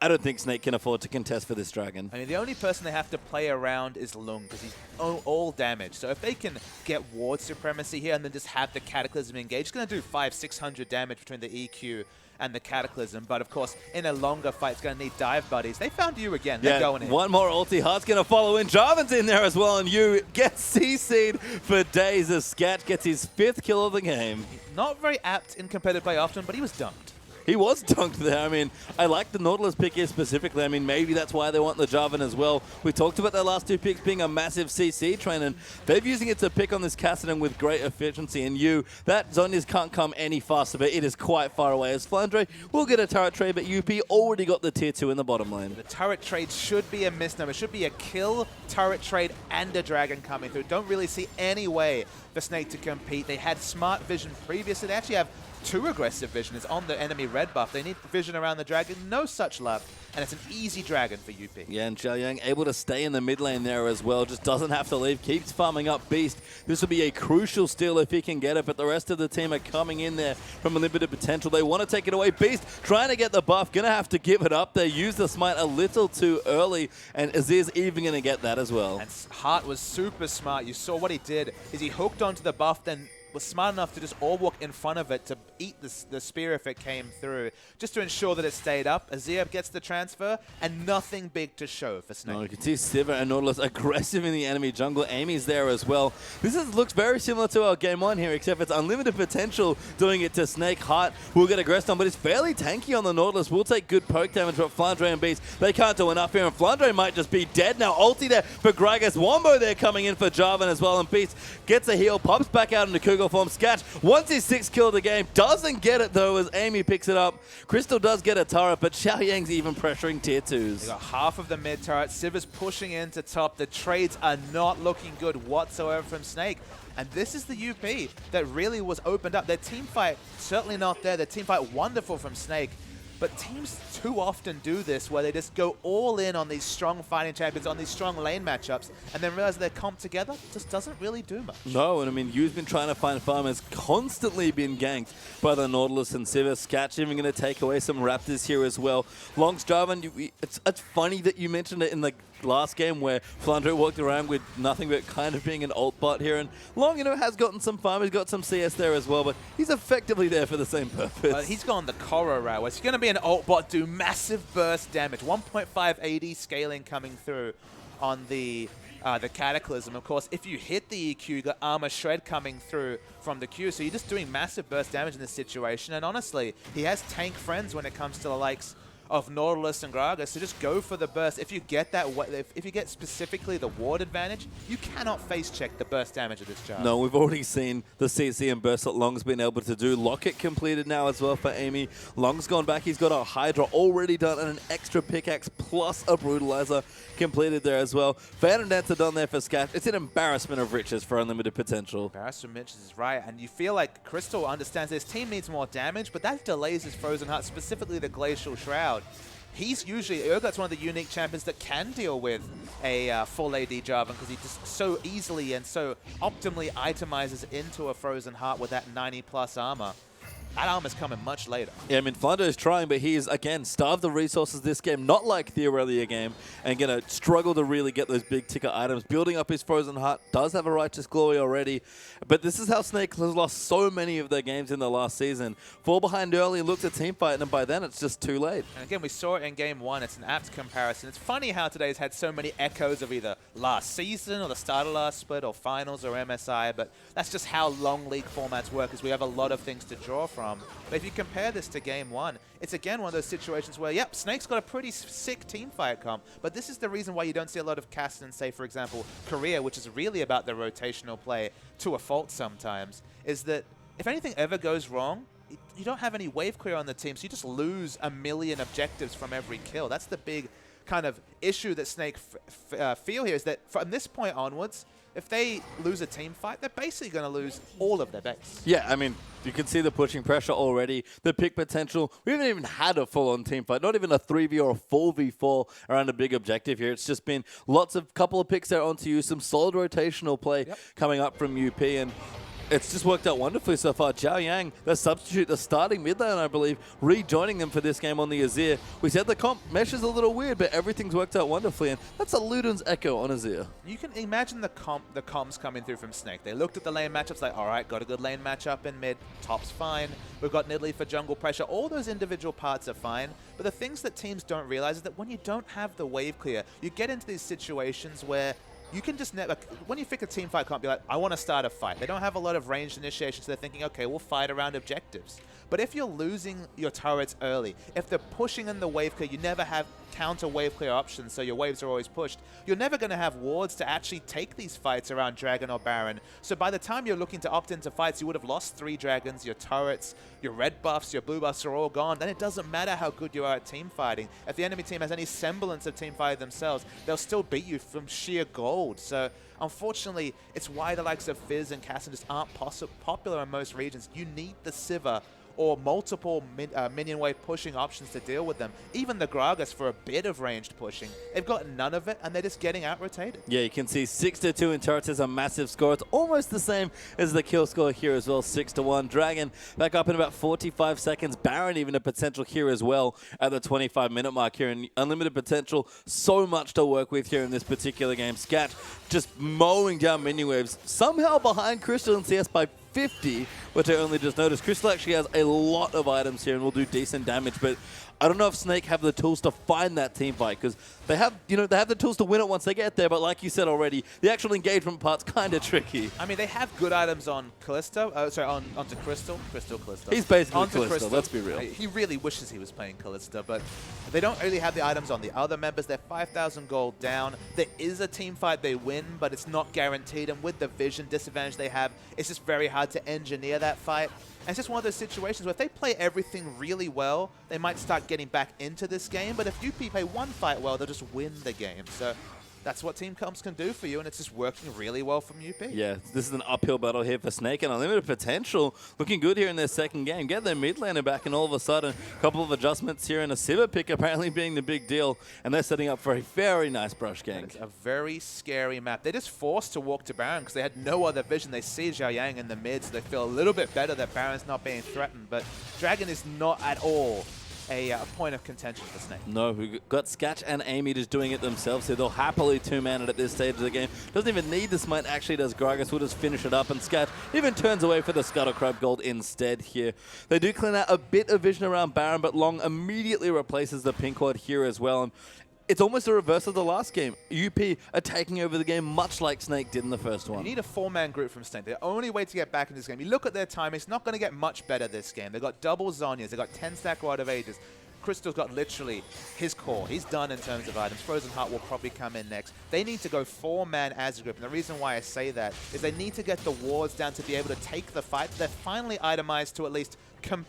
I don't think Snake can afford to contest for this Dragon. I mean, the only person they have to play around is Lung, because he's all damage. So if they can get ward supremacy here and then just have the Cataclysm engage, it's going to do 500-600 damage between the EQ and the Cataclysm. But of course, in a longer fight, it's going to need dive buddies. They found you again. They're going in. One more ulti. Heart's going to follow in. Jarvan's in there as well, and you get CC'd for days as Scat gets his 5th kill of the game. Not very apt in competitive play often, but he was dunked. He was dunked there. I mean, I like the Nautilus pick here specifically. I mean, maybe that's why they want the Jarvan as well. We talked about their last 2 picks being a massive CC train, and they're using it to pick on this Kassadin with great efficiency. And that Zhonya's can't come any faster, but it is quite far away. As Flandre will get a turret trade, but UP already got the tier 2 in the bottom lane. The turret trade should be a misnomer. It should be a kill, turret trade, and a dragon coming through. Don't really see any way for Snake to compete. They had smart vision previously. They actually have 2 aggressive vision. Is on the enemy red buff. They need vision around the dragon. No such luck. And it's an easy dragon for UP. Yeah, and Xiaoyang able to stay in the mid lane there as well. Just doesn't have to leave. Keeps farming up Beast. This will be a crucial steal if he can get it. But the rest of the team are coming in there from a limited potential. They want to take it away. Beast trying to get the buff. Going to have to give it up. They used the smite a little too early. And Azir's even going to get that as well. And Hart was super smart. You saw what he did. Is he hooked onto the buff, then was smart enough to just all walk in front of it to eat the spear if it came through, just to ensure that it stayed up. Azir gets the transfer, and nothing big to show for Snake. Oh, you can see Sivir and Nautilus aggressive in the enemy jungle. Amy's there as well. This looks very similar to our game 1 here, except it's unlimited potential doing it to Snake. Heart will get aggressed on, but it's fairly tanky on the Nautilus. Will take good poke damage, but Flandre and Beast, they can't do enough here, and Flandre might just be dead now. Ulti there for Gragas. Wombo there coming in for Jarvan as well, and Beast gets a heal, pops back out into Cougar form. Sketch wants his 6th kill of the game. Doesn't get it though as Amy picks it up. Crystal does get a turret, but Xiaoyang's even pressuring tier 2s. They got half of the mid turret. Sivir's pushing into top. The trades are not looking good whatsoever from Snake. And this is the UP that really was opened up. Their team fight, certainly not there. Their team fight, wonderful from Snake. But teams too often do this, where they just go all in on these strong fighting champions, on these strong lane matchups, and then realize they're comped together. Just doesn't really do much. No, and I mean, you've been trying to find farmers, constantly been ganked by the Nautilus and Sivir. Sketch even going to take away some Raptors here as well. Longs Jarvan, it's funny that you mentioned it in the last game where Flandre walked around with nothing but kind of being an ult bot here, and Long, has gotten some farm, he's got some CS there as well, but he's effectively there for the same purpose. He's gone the Korra route, where he's going to be an ult bot, do massive burst damage, 1.5 AD scaling coming through on the Cataclysm. Of course, if you hit the EQ, you got Armor Shred coming through from the Q, so you're just doing massive burst damage in this situation, and honestly, he has tank friends when it comes to the likes of Nautilus and Gragas, so just go for the burst. If you get that, if you get specifically the ward advantage, you cannot face check the burst damage of this Jarvan. No, we've already seen the CC and burst that Long's been able to do. Locket completed now as well for Amy. Long's gone back. He's got a Hydra already done and an extra pickaxe plus a Brutalizer completed there as well. Fan and Dancer done there for Scat. It's an embarrassment of riches for Unlimited Potential. Embarrassment of riches is right, and you feel like Crystal understands his team needs more damage, but that delays his Frozen Heart, specifically the Glacial Shroud. He's usually, Urgot's one of the unique champions that can deal with a full AD Jarvan because he just so easily and so optimally itemizes into a Frozen Heart with that 90+ armor. That armor's coming much later. Yeah, I mean, Flunder is trying, but he's, again, starved the resources this game, not like the earlier game, and going to struggle to really get those big ticket items. Building up his Frozen Heart, does have a Righteous Glory already, but this is how Snake has lost so many of their games in the last season. Fall behind early, looked at teamfight, and by then it's just too late. And again, we saw it in Game 1. It's an apt comparison. It's funny how today's had so many echoes of either last season or the start of last split or finals or MSI, but that's just how long league formats work, is we have a lot of things to draw from. But if you compare this to Game 1, it's again one of those situations where, yep, Snake's got a pretty sick teamfight comp, but this is the reason why you don't see a lot of cast in, say, for example, Korea, which is really about the rotational play to a fault sometimes, is that if anything ever goes wrong, you don't have any wave clear on the team, so you just lose a million objectives from every kill. That's the big kind of issue that Snake feel here, is that from this point onwards, if they lose a team fight, they're basically going to lose all of their base. Yeah, I mean, you can see the pushing pressure already, the pick potential. We haven't even had a full-on team fight, not even a 3v or a 4v4 around a big objective here. It's just been couple of picks there onto you, some solid rotational play coming up from UP, and it's just worked out wonderfully so far. Zhao Yang, the substitute, the starting mid lane, I believe, rejoining them for this game on the Azir. We said the comp mesh is a little weird, but everything's worked out wonderfully, and that's a Luden's Echo on Azir. You can imagine the comms coming through from Snake. They looked at the lane matchups like, all right, got a good lane matchup in mid, top's fine. We've got Nidalee for jungle pressure. All those individual parts are fine, but the things that teams don't realize is that when you don't have the wave clear, you get into these situations where you can just when you pick a team fight, can't be like, I want to start a fight. They don't have a lot of ranged initiation, so they're thinking, okay, we'll fight around objectives. But if you're losing your turrets early, if they're pushing in the wave clear, you never have counter wave clear options, so your waves are always pushed. You're never going to have wards to actually take these fights around Dragon or Baron. So by the time you're looking to opt into fights, you would have lost 3 dragons, your turrets, your red buffs, your blue buffs are all gone. Then it doesn't matter how good you are at team fighting. If the enemy team has any semblance of team fighting themselves, they'll still beat you from sheer gold. So unfortunately, it's why the likes of Fizz and Cassin just aren't popular in most regions. You need the Sivir or multiple minion wave pushing options to deal with them. Even the Gragas for a bit of ranged pushing. They've got none of it, and they're just getting out-rotated. Yeah, you can see 6-2 in turrets is a massive score. It's almost the same as the kill score here as well, 6-1. Dragon back up in about 45 seconds. Baron even a potential here as well at the 25-minute mark here. And Unlimited Potential, so much to work with here in this particular game. Scat just mowing down minion waves, somehow behind Crystal and CS by 50, which I only just noticed. Crystal actually has a lot of items here and will do decent damage, but I don't know if Snake have the tools to find that team fight, because they have, they have the tools to win it once they get there, but like you said already, the actual engagement part's kind of tricky. I mean, they have good items on Callisto, onto Crystal. Callisto. He's basically onto Callisto, let's be real. He really wishes he was playing Callisto, but they don't really have the items on the other members. They're 5,000 gold down. There is a team fight they win, but it's not guaranteed, and with the vision disadvantage they have, it's just very hard to engineer that fight. And it's just one of those situations where if they play everything really well, they might start getting back into this game. But if UP play one fight well, they'll just win the game. So that's what team comps can do for you, and it's just working really well from UP. Yeah, this is an uphill battle here for Snake, and Unlimited Potential looking good here in their second game. Get their mid laner back, and all of a sudden, a couple of adjustments here, and a Sivir pick apparently being the big deal, and they're setting up for a very nice brush gank. It's a very scary map. They're just forced to walk to Baron because they had no other vision. They see Zhao Yang in the mid, so they feel a little bit better that Baron's not being threatened, but Dragon is not at all a point of contention for Snake. No, we got Sketch and Amy just doing it themselves here. They'll happily two-man it at this stage of the game. Doesn't even need the smite, actually does Gragas. Will just finish it up, and Sketch even turns away for the Scuttle Crab Gold instead here. They do clean out a bit of vision around Baron, but Long immediately replaces the pink ward here as well. And it's almost a reverse of the last game. UP are taking over the game much like Snake did in the first one. You need a 4-man group from Snake. The only way to get back in this game, you look at their time, it's not going to get much better this game. They've got double Zhonya's, they've got 10-stack Rod of Ages. Crystal's got literally his core. He's done in terms of items. Frozen Heart will probably come in next. They need to go 4-man as a group. And the reason why I say that is they need to get the wards down to be able to take the fight. They're finally itemized to at least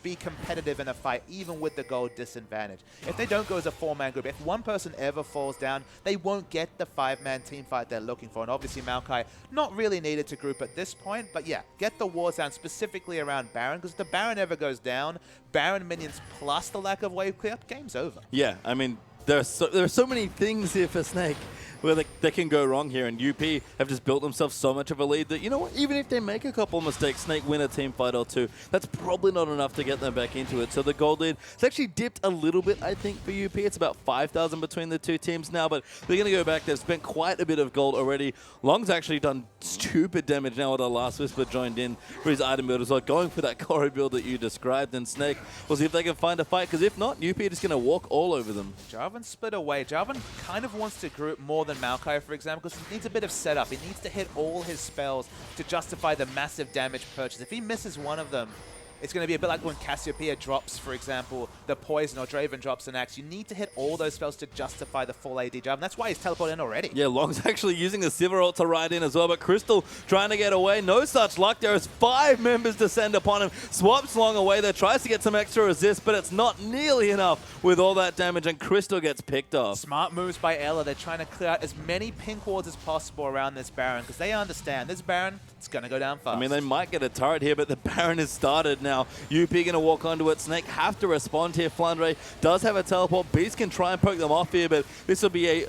be competitive in a fight, even with the gold disadvantage. If they don't go as a 4-man group, if one person ever falls down, they won't get the 5-man team fight they're looking for. And obviously Maokai not really needed to group at this point, but yeah, get the wards down specifically around Baron, because if the Baron ever goes down, Baron minions plus the lack of wave clear, game's over. Yeah, I mean, there are so many things here for Snake where they can go wrong here, and UP have just built themselves so much of a lead that, you know what, even if they make a couple of mistakes, Snake win a team fight or two, that's probably not enough to get them back into it. So the gold lead, it's actually dipped a little bit, I think, for UP. It's about 5,000 between the two teams now, but they're going to go back. They've spent quite a bit of gold already. Long's actually done stupid damage now with the Last Whisper joined in for his item build as well, going for that Corey build that you described, and Snake, we'll see if they can find a fight, because if not, UP are just going to walk all over them. Jarvan split away. Jarvan kind of wants to group more than Maokai, for example, because he needs a bit of setup. He needs to hit all his spells to justify the massive damage purchase. If he misses one of them, it's going to be a bit like when Cassiopeia drops, for example, the Poison, or Draven drops an Axe. You need to hit all those spells to justify the full AD Jarvan. That's why he's teleported in already. Yeah, Long's actually using the Sivir ult to ride in as well, but Crystal trying to get away. No such luck. There is 5 members descend upon him. Swaps Long away there, tries to get some extra resist, but it's not nearly enough with all that damage, and Crystal gets picked off. Smart moves by Ela. They're trying to clear out as many pink wards as possible around this Baron, because they understand this Baron, it's going to go down fast. I mean, they might get a turret here, but the Baron has started now. UP going to walk onto it. Snake have to respond here. Flandre does have a teleport. Beast can try and poke them off here, but this will be a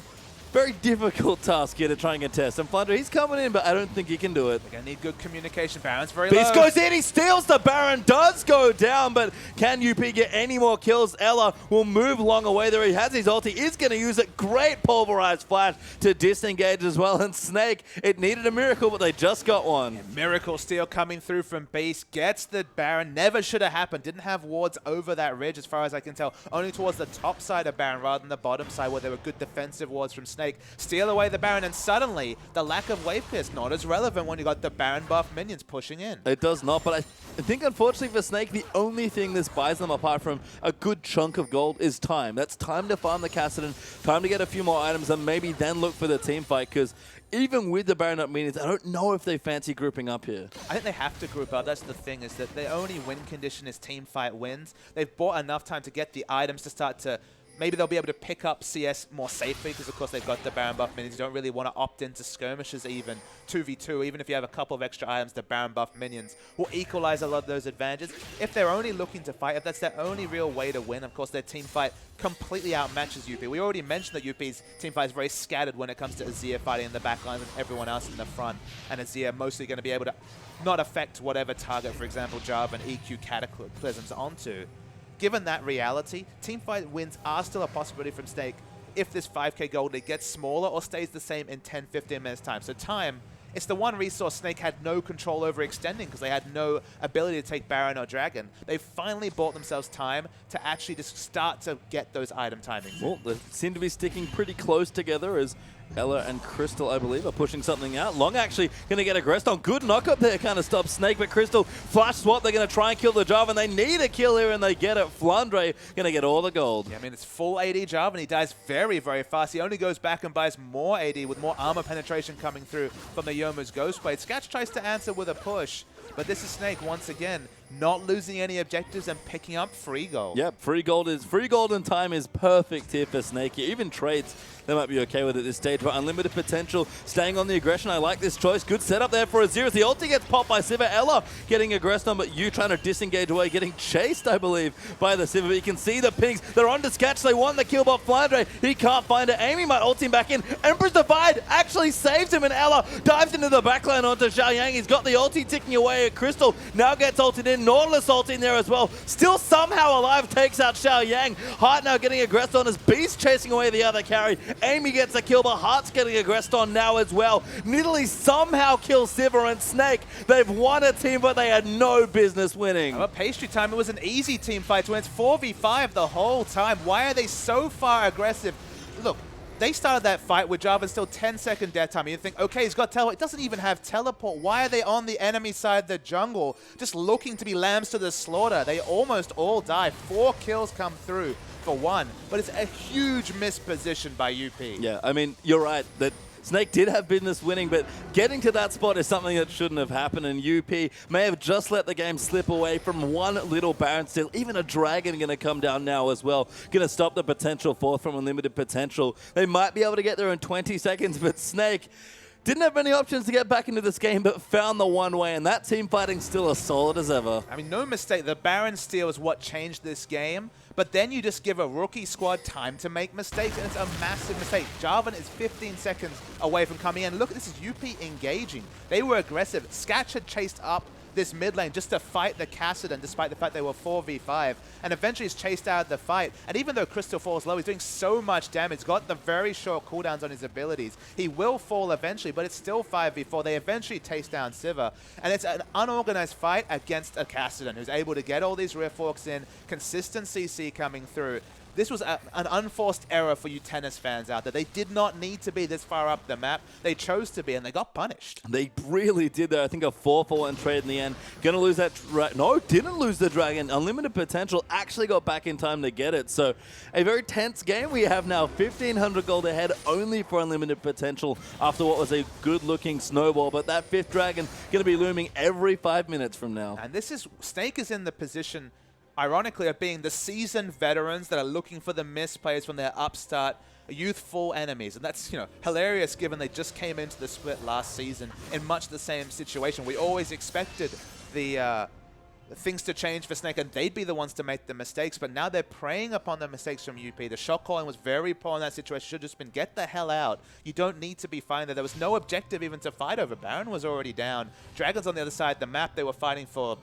very difficult task here to try and contest. And Flandre, he's coming in, but I don't think he can do it. They're going to need good communication. Baron's very Beast low. goes in, he steals the Baron, does go down, but can UP get any more kills? Ela will move Long away there. He has his ulti, is going to use it. Great pulverized flash to disengage as well. And Snake, it needed a miracle, but they just got one. Yeah, miracle steal coming through from Beast. Gets the Baron. Never should have happened. Didn't have wards over that ridge as far as I can tell. Only towards the top side of Baron rather than the bottom side where there were good defensive wards from Snake. Steal away the Baron, and suddenly the lack of wave clear is not as relevant when you got the Baron buff minions pushing in. It does not, but I think unfortunately for Snake, the only thing this buys them apart from a good chunk of gold is time. That's time to farm the Kassadin, time to get a few more items, and maybe then look for the team fight, because even with the Baron up minions, I don't know if they fancy grouping up here. I think they have to group up. That's the thing, is that their only win condition is team fight wins. They've bought enough time to get the items to start to... Maybe they'll be able to pick up CS more safely because, of course, they've got the Baron buff minions. You don't really want to opt into skirmishes even, 2v2. Even if you have a couple of extra items, the Baron buff minions will equalize a lot of those advantages. If they're only looking to fight, if that's their only real way to win, of course, their team fight completely outmatches UP. We already mentioned that UP's team fight is very scattered when it comes to Azir fighting in the back line with everyone else in the front. And Azir mostly going to be able to not affect whatever target, for example, Jarvan EQ Cataclysms onto. Given that reality, teamfight wins are still a possibility from Snake if this 5k gold lead gets smaller or stays the same in 10-15 minutes time. So time, it's the one resource Snake had no control over extending because they had no ability to take Baron or Dragon. They finally bought themselves time to actually just start to get those item timings. Well, they seem to be sticking pretty close together as Ela and Crystal, I believe, are pushing something out. Long actually going to get aggressed on. Good knock-up there, kind of stops Snake, but Crystal flash swap. They're going to try and kill the Jarvan. They need a kill here, and they get it. Flandre going to get all the gold. Yeah, I mean, it's full AD Jarvan. He dies very, very fast. He only goes back and buys more AD with more armor penetration coming through from the Yomu's Ghostblade. Sketch tries to answer with a push, but this is Snake once again not losing any objectives and picking up free gold. Yep, free gold and time is perfect here for Snake. Even trades, they might be okay with it at this stage, but unlimited potential, staying on the aggression. I like this choice. Good setup there for Azir. The ulti gets popped by Sivir. Ela getting aggressed on, but you trying to disengage away, getting chased, I believe, by the Sivir. But you can see the pings. They're on to Sketch. They want the kill, but Flandre, he can't find it. Amy might ult him back in. Emperor's Divide actually saves him, and Ela dives into the backline onto Xiaoyang. He's got the ulti ticking away at Crystal. Now gets ulted in. Nautilus ult in there as well. Still somehow alive, takes out Xiaoyang. Hart now getting aggressed on as Beast chasing away the other carry. Amy gets a kill, but Hart's getting aggressed on now as well. Nidalee somehow kills Sivir and Snake. They've won a team, but they had no business winning. But pastry time, it was an easy team fight to win. It's 4v5 the whole time. Why are they so far aggressive? Look, they started that fight with Jarvan still 10-second death time. You think, okay, he's got teleport. It doesn't even have teleport. Why are they on the enemy side of the jungle just looking to be lambs to the slaughter? They almost all die. 4 kills come through for one, but it's a huge misposition by UP. Yeah, I mean, you're right that Snake did have business winning, but getting to that spot is something that shouldn't have happened, and UP may have just let the game slip away from one little Baron steal. Even a Dragon going to come down now as well, going to stop the potential fourth from Unlimited Potential. They might be able to get there in 20 seconds, but Snake didn't have many options to get back into this game, but found the one way, and that team fighting's still as solid as ever. I mean, no mistake, the Baron steal is what changed this game, but then you just give a rookie squad time to make mistakes, and it's a massive mistake. Jarvan is 15 seconds away from coming in. Look, this is UP engaging. They were aggressive. Sketch had chased up this mid lane just to fight the Kassadin, despite the fact they were 4v5, and eventually is chased out of the fight. And even though Crystal falls low, he's doing so much damage, got the very short cooldowns on his abilities. He will fall eventually, but it's still 5v4. They eventually chase down Sivir, and it's an unorganized fight against a Kassadin who's able to get all these Rift Walks in, consistent CC coming through. This was an unforced error for you tennis fans out there. They did not need to be this far up the map. They chose to be, and they got punished. They really did there. I think a 4-for-1 trade in the end. Going to lose that. No, didn't lose the Dragon. Unlimited Potential actually got back in time to get it. So a very tense game we have now. 1,500 gold ahead only for Unlimited Potential after what was a good-looking snowball. But that fifth Dragon going to be looming every 5 minutes from now. And this is, Snake is in the position, ironically, of being the seasoned veterans that are looking for the missed players from their upstart youthful enemies. And that's, hilarious given they just came into the split last season in much the same situation. We always expected the things to change for Snake and they'd be the ones to make the mistakes, but now they're preying upon the mistakes from UP. The shot calling was very poor in that situation. Should have just been get the hell out. You don't need to be fighting there. There was no objective even to fight over. Baron was already down. Dragons on the other side of the map, they were fighting for,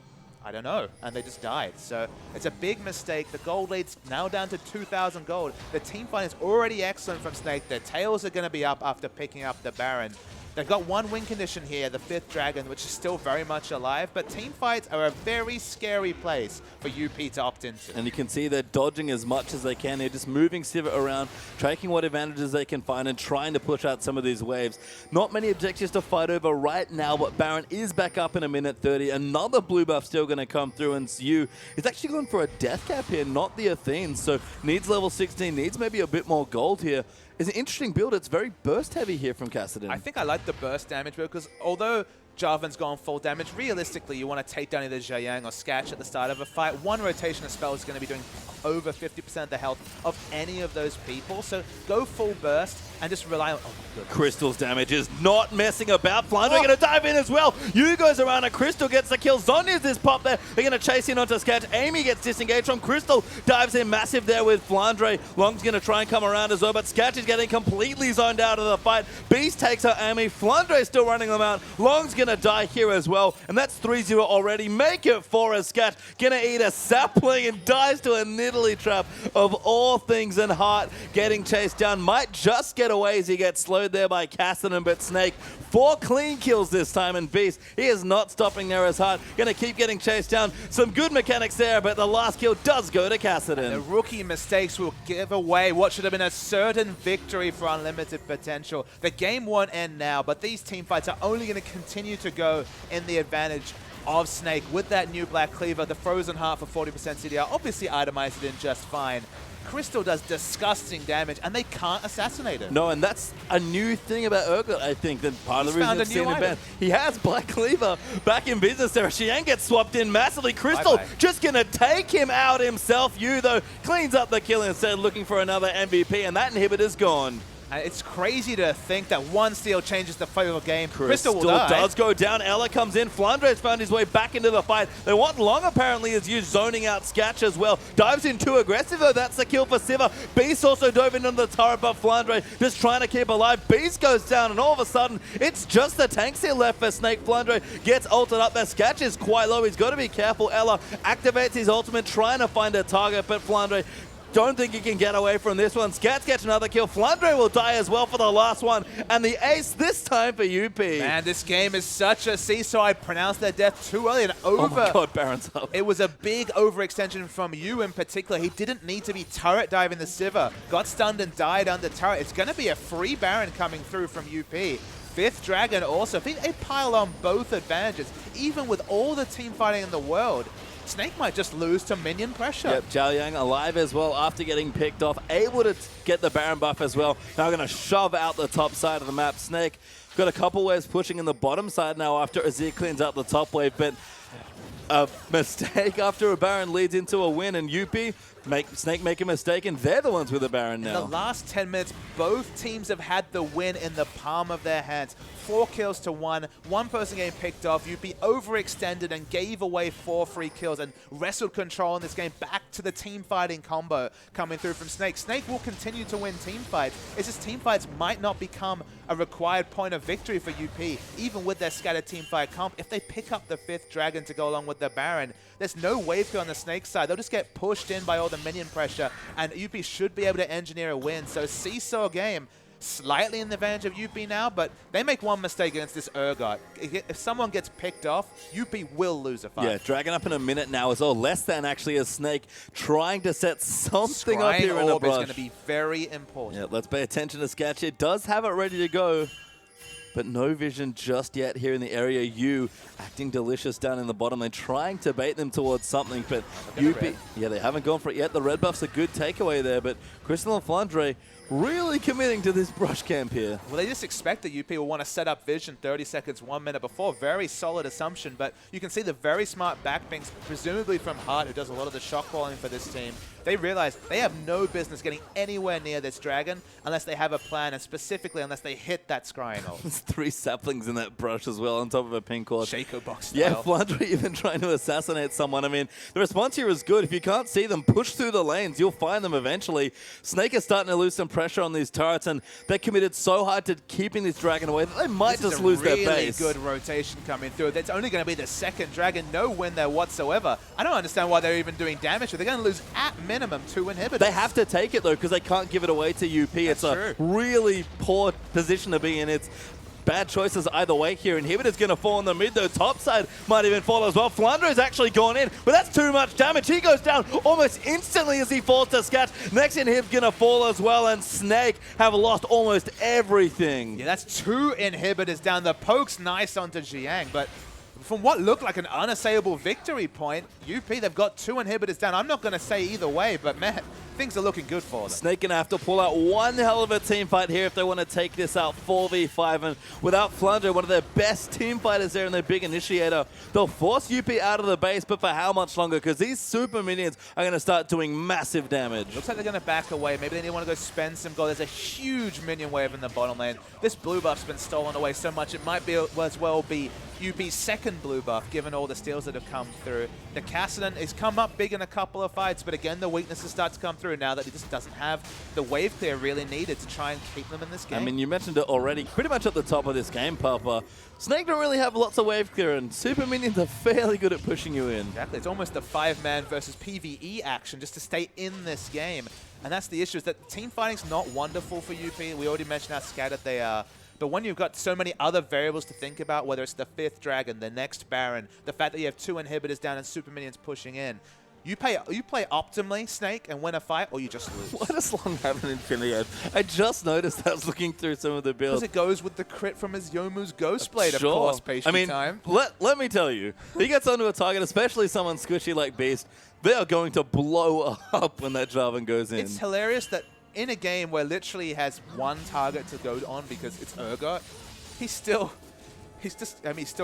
I don't know, and they just died. So it's a big mistake. The gold lead's now down to 2,000 gold. The team fight is already excellent from Snake. Their tails are going to be up after picking up the Baron. They've got one win condition here, the fifth Dragon, which is still very much alive, but team fights are a very scary place for UP to opt into. And you can see they're dodging as much as they can. They're just moving Sivir around, taking what advantages they can find and trying to push out some of these waves. Not many objectives to fight over right now, but Baron is back up in a minute 30. Another blue buff still going to come through, and Yu is actually going for a death cap here, not the Athene, so needs level 16, needs maybe a bit more gold here. It's an interesting build. It's very burst heavy here from Kassadin. I think I like the burst damage because although Jarvan's gone full damage, realistically you want to take down either Zhayang or Sketch at the start of a fight. One rotation of spell is going to be doing over 50% of the health of any of those people. So go full burst and just rely on... Oh my goodness. Crystal's damage is not messing about. Flandre going to dive in as well. Yu goes around and Crystal gets the kill. Zonya's this pop there. They're going to chase in onto Sketch. Amy gets disengaged from Crystal. Dives in massive there with Flandre. Long's going to try and come around as well, but Sketch is getting completely zoned out of the fight. Beast takes her Amy. Flandre still running them out. Long's going to die here as well, and that's 3-0 already. Make it 4 as Sketch going to eat a sapling and dies to a niddly trap of all things, and Hart getting chased down. Might just get away as he gets slowed there by Kassadin, but Snake 4 clean kills this time, and Beast, he is not stopping there as Hart. Going to keep getting chased down. Some good mechanics there, but the last kill does go to Kassadin. The rookie mistakes will give away what should have been a certain victory for Unlimited Potential. The game won't end now, but these team fights are only going to continue to go in the advantage of Snake with that new Black Cleaver, the Frozen Heart for 40% CDR, obviously itemized it in just fine. Crystal does disgusting damage, and they can't assassinate him. No, and that's a new thing about Urgot, I think, that part of the reason it's seen in ban. He has Black Cleaver back in business there. Xiang gets swapped in massively. Crystal just going to take him out himself. Yu, though, cleans up the kill instead, looking for another MVP, and that inhibitor's gone. It's crazy to think that one steal changes the fate of the game. Crystal will die. Does go down. Ella comes in. Flandre's found his way back into the fight. They want Long apparently is used zoning out Sketch as well. Dives in too aggressive though. That's the kill for Sivir. Beast also dove into the turret, but Flandre just trying to keep alive. Beast goes down, and all of a sudden it's just the tanks here left for Snake. Flandre gets ulted up there. Sketch is quite low. He's got to be careful. Ella activates his ultimate trying to find a target, but Flandre don't think he can get away from this one. Skats gets another kill. Flandre will die as well for the last one. And the ace this time for UP. Man, this game is such a seesaw. I pronounced their death too early and over. Oh my god, Baron's up. It was a big overextension from Yu in particular. He didn't need to be turret diving the Sivir. Got stunned and died under turret. It's going to be a free Baron coming through from UP. Fifth Dragon also. I think they pile on both advantages. Even with all the team fighting in the world, Snake might just lose to minion pressure. Yep, Zhao Yang alive as well after getting picked off, able to get the Baron buff as well. Now going to shove out the top side of the map. Snake got a couple waves pushing in the bottom side now after Azir cleans out the top wave, but a mistake after a Baron leads into a win, and Snake make a mistake, and they're the ones with the Baron now. In the last 10 minutes, both teams have had the win in the palm of their hands. 4 kills to 1. One person getting picked off. UP overextended and gave away 4 free kills and wrestled control in this game back to the team fighting combo coming through from Snake. Snake will continue to win team fights. It's just team fights might not become a required point of victory for UP, even with their scattered team fight comp. If they pick up the 5th Dragon to go along with the Baron, there's no wave clear on the Snake side. They'll just get pushed in by all the minion pressure, and UP should be able to engineer a win. So seesaw game, slightly in the advantage of UP now, but they make one mistake against this Urgot. If someone gets picked off, UP will lose a fight. Yeah, Dragon up in a minute now as well. Less than actually a Snake trying to set something up here in the brush. Is going to be very important. Yeah, let's pay attention to Sketch. It does have it ready to go, but no vision just yet here in the area. U acting delicious down in the bottom. They're trying to bait them towards something, but UP, yeah, they haven't gone for it yet. The red buff's a good takeaway there, but Crystal and Flandre really committing to this brush camp here. Well, they just expect that UP will want to set up vision 30 seconds, 1 minute before. Very solid assumption, but you can see the very smart backpings, presumably from Hart, who does a lot of the shot calling for this team. They realize they have no business getting anywhere near this dragon unless they have a plan, and specifically unless they hit that scrying ult. There's 3 saplings in that brush as well on top of a pink horse. Shaco box style. Yeah, Flandre even trying to assassinate someone. I mean, the response here is good. If you can't see them, push through the lanes. You'll find them eventually. Snake is starting to lose some pressure on these turrets, and they're committed so hard to keeping this dragon away that they might just lose their base. Really good rotation coming through. That's only going to be the 2nd dragon. No win there whatsoever. I don't understand why they're even doing damage. They're going to lose at minimum 2 inhibitors. They have to take it, though, because they can't give it away to UP. It's a really poor position to be in. It's bad choices either way here. Inhibitor's going to fall in the mid, though. Top side might even fall as well. Flandre's actually gone in, but that's too much damage. He goes down almost instantly as he falls to Sketch. Next inhib's going to fall as well, and Snake have lost almost everything. Yeah, that's 2 inhibitors down. The poke's nice onto Jiang, but from what looked like an unassailable victory point, UP, they've got 2 inhibitors down. I'm not going to say either way, but man, things are looking good for them. Snake going to have to pull out one hell of a team fight here if they want to take this out 4v5. And without Flandre, one of their best team fighters there and their big initiator, they'll force UP out of the base, but for how much longer? Because these super minions are going to start doing massive damage. Looks like they're going to back away. Maybe they want to go spend some gold. There's a huge minion wave in the bottom lane. This blue buff's been stolen away so much, it might be as well be UP's 2nd blue buff, given all the steals that have come through. The Kassadin has come up big in a couple of fights, but again, the weaknesses start to come through now that he just doesn't have the wave clear really needed to try and keep them in this game. I mean, you mentioned it already, pretty much at the top of this game, Papa. Snake don't really have lots of wave clear, and super minions are fairly good at pushing you in. Exactly. It's almost a 5-man versus PvE action just to stay in this game. And that's the issue, is that team fighting's not wonderful for UP. We already mentioned how scattered they are. But when you've got so many other variables to think about, whether it's the 5th dragon, the next Baron, the fact that you have 2 inhibitors down and super minions pushing in, you play optimally, Snake, and win a fight, or you just lose. Why does Long have an Infinity Edge? I just noticed I was looking through some of the builds. Because it goes with the crit from his Youmuu's Ghost Blade, of course, pastry time. Let me tell you, he gets onto a target, especially someone squishy like Beast, they are going to blow up when that Jarvan goes in. It's hilarious that in a game where literally he has 1 target to go on because it's Urgot, he's still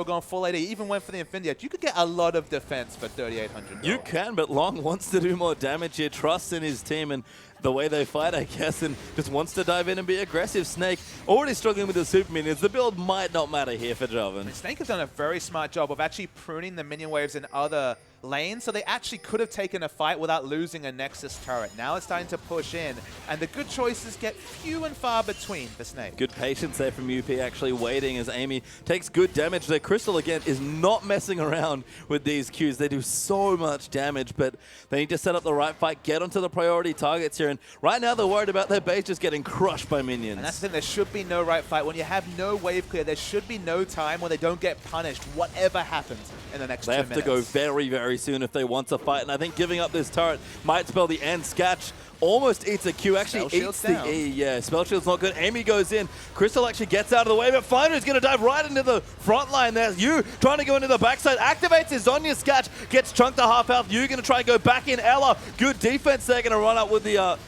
going full AD. He even went for the Infinity Edge. You could get a lot of defense for 3,800. You can, but Long wants to do more damage here, trusts in his team and the way they fight, I guess, and just wants to dive in and be aggressive. Snake already struggling with the super minions. The build might not matter here for Jarvan. Snake has done a very smart job of actually pruning the minion waves in other lanes, so they actually could have taken a fight without losing a Nexus turret. Now it's starting to push in, and the good choices get few and far between for Snake. Good patience there from UP, actually waiting as Amy takes good damage. Their Crystal, again, is not messing around with these Qs. They do so much damage, but they need to set up the right fight, get onto the priority targets here, and right now they're worried about their base just getting crushed by minions. And that's the thing, there should be no right fight. When you have no wave clear, there should be no time where they don't get punished, whatever happens. in the next 2 They minutes. have to go very, very soon if they want to fight. And I think giving up this turret might spell the end. Sketch almost eats a Q, actually eats the E. Yeah, Spell Shield's not good. Amy goes in. Crystal actually gets out of the way, but Flynder is going to dive right into the front line there. Yu trying to go into the backside, activates his Zonya. Sketch gets chunked to half health. Yu going to try and go back in. Ella, good defense there, going to run up with the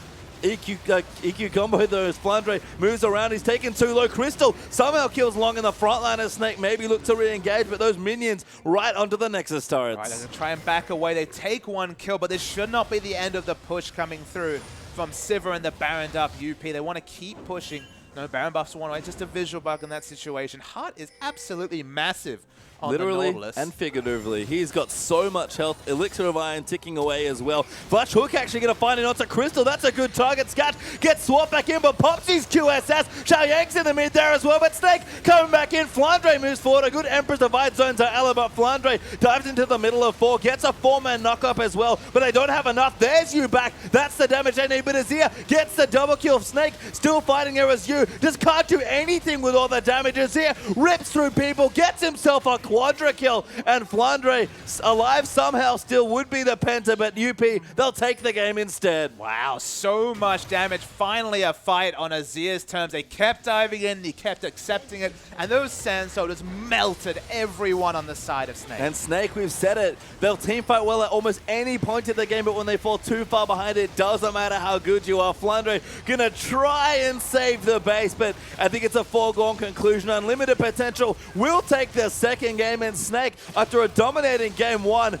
EQ combo though as Flandre moves around. He's taken too low. Crystal somehow kills Long in the front line as Snake maybe look to re-engage, but those minions right onto the Nexus turrets. Right, they're going to try and back away. They take one kill, but this should not be the end of the push coming through from Sivir and the Baron up UP. They want to keep pushing. No, Baron buffs one away. Just a visual bug in that situation. Heart is absolutely massive on literally the Nautilus. And figuratively. He's got so much health. Elixir of Iron ticking away as well. Flash Hook actually going to find it onto Crystal. That's a good target. Scat gets swapped back in, but pops his QSS. Xiao Yang's in the mid there as well, but Snake coming back in. Flandre moves forward. A good Empress Divide zone to Ella, but Flandre dives into the middle of 4. Gets a 4-man knock-up as well, but they don't have enough. There's Yu back. That's the damage they need, but Azir gets the double kill. Snake still fighting here as Yu. Just can't do anything with all the damage. Azir rips through people, gets himself a quadra kill, and Flandre alive somehow still would be the Penta, but UP, they'll take the game instead. Wow, so much damage. Finally a fight on Azir's terms. They kept diving in, they kept accepting it, and those Sand Soldiers melted everyone on the side of Snake. And Snake, we've said it, they'll team fight well at almost any point of the game, but when they fall too far behind, it doesn't matter how good you are. Flandre gonna try and save the base, but I think it's a foregone conclusion. Unlimited Potential will take the second game, and Snake, after a dominating game 1,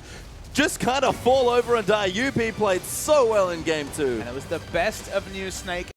just kind of fall over and die. UP played so well in game 2. And it was the best of new Snake